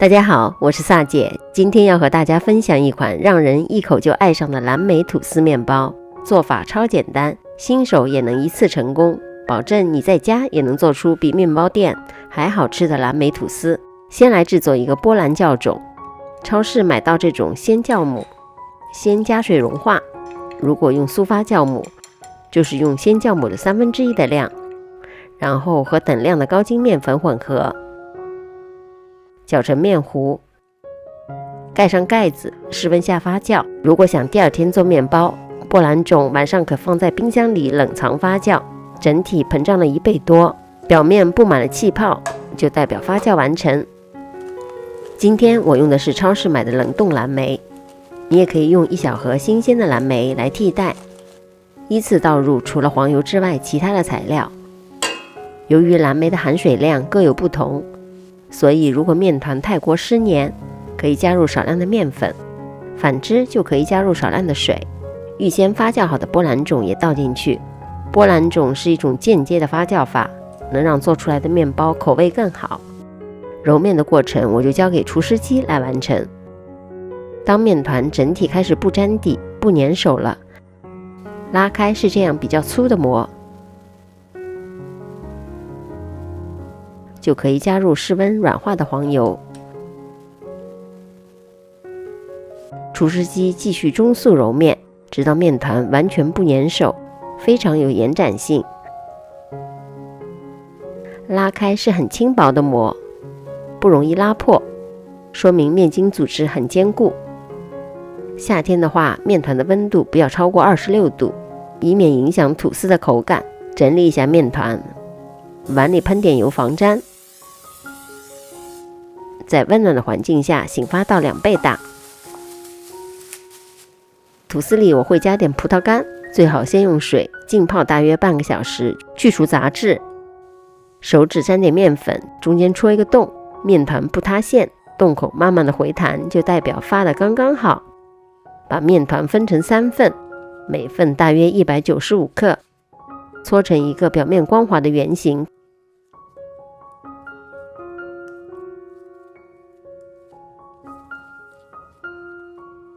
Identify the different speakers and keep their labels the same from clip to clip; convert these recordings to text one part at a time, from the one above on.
Speaker 1: 大家好，我是萨姐，今天要和大家分享一款让人一口就爱上的蓝莓吐司面包。做法超简单，新手也能一次成功，保证你在家也能做出比面包店还好吃的蓝莓吐司。先来制作一个波兰酵种，超市买到这种鲜酵母，先加水融化。如果用速发酵母，就是用鲜酵母的1/3的量，然后和等量的高筋面粉混合，搅成面糊，盖上盖子，室温下发酵。如果想第二天做面包，波兰种晚上可放在冰箱里冷藏发酵，整体膨胀了1倍多，表面布满了气泡，就代表发酵完成。今天我用的是超市买的冷冻蓝莓，你也可以用1小盒新鲜的蓝莓来替代。依次倒入除了黄油之外其他的材料。由于蓝莓的含水量各有不同，所以如果面团太过湿黏，可以加入少量的面粉，反之就可以加入少量的水。预先发酵好的波兰种也倒进去。波兰种是一种间接的发酵法，能让做出来的面包口味更好。揉面的过程我就交给厨师机来完成。当面团整体开始不沾底、不粘手了，拉开是这样比较粗的膜，就可以加入室温软化的黄油。厨师机继续中速揉面，直到面团完全不粘手，非常有延展性。拉开是很轻薄的膜，不容易拉破，说明面筋组织很坚固。夏天的话，面团的温度不要超过26度，以免影响吐司的口感。整理一下面团，碗里喷点油防粘，在温暖的环境下醒发到2倍大。吐司里我会加点葡萄干，最好先用水浸泡大约半个小时，去除杂质。手指沾点面粉，中间戳一个洞，面团不塌陷，洞口慢慢的回弹，就代表发的刚刚好。把面团分成3份，每份大约195克，搓成一个表面光滑的圆形。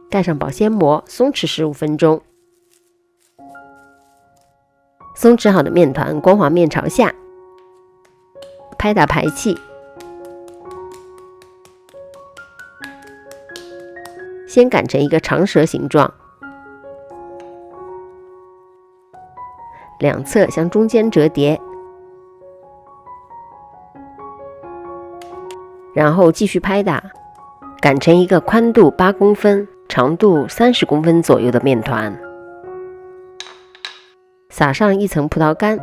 Speaker 1: 盖上保鲜膜，松弛15分钟。松弛好的面团，光滑面朝下，拍打排气。先擀成一个长蛇形状，两侧向中间折叠，然后继续拍打，擀成一个宽度8公分、长度30公分左右的面团。撒上1层葡萄干，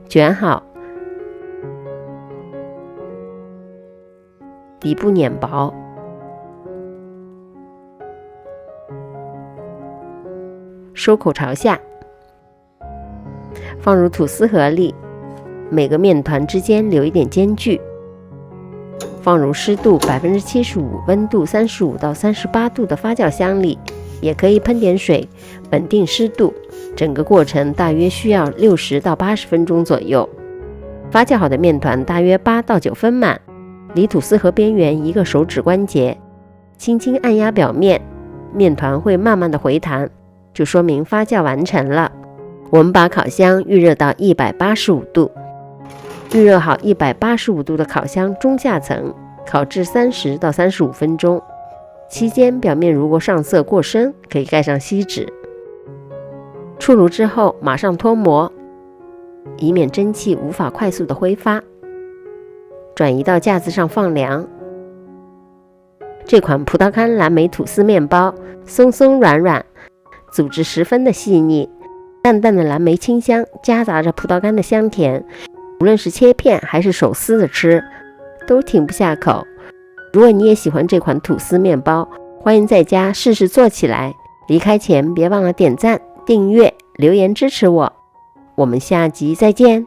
Speaker 1: 卷好，底部碾薄，收口朝下，放入吐司盒里，每个面团之间留一点间距，放入湿度75%、温度35到38度的发酵箱里，也可以喷点水稳定湿度。整个过程大约需要60到80分钟左右。发酵好的面团大约8到9分满，离吐司盒边缘1个手指关节，轻轻按压表面，面团会慢慢的回弹，就说明发酵完成了。我们把烤箱预热到185度，预热好185度的烤箱中下层，烤至30到35分钟。期间表面如果上色过深，可以盖上锡纸。出炉之后马上脱模，以免蒸汽无法快速的挥发。转移到架子上放凉。这款葡萄干蓝莓吐司面包松松软软，组织十分的细腻，淡淡的蓝莓清香夹杂着葡萄干的香甜，无论是切片还是手撕着吃，都停不下口。如果你也喜欢这款吐司面包，欢迎在家试试做起来。离开前别忘了点赞、订阅、留言支持我。我们下集再见。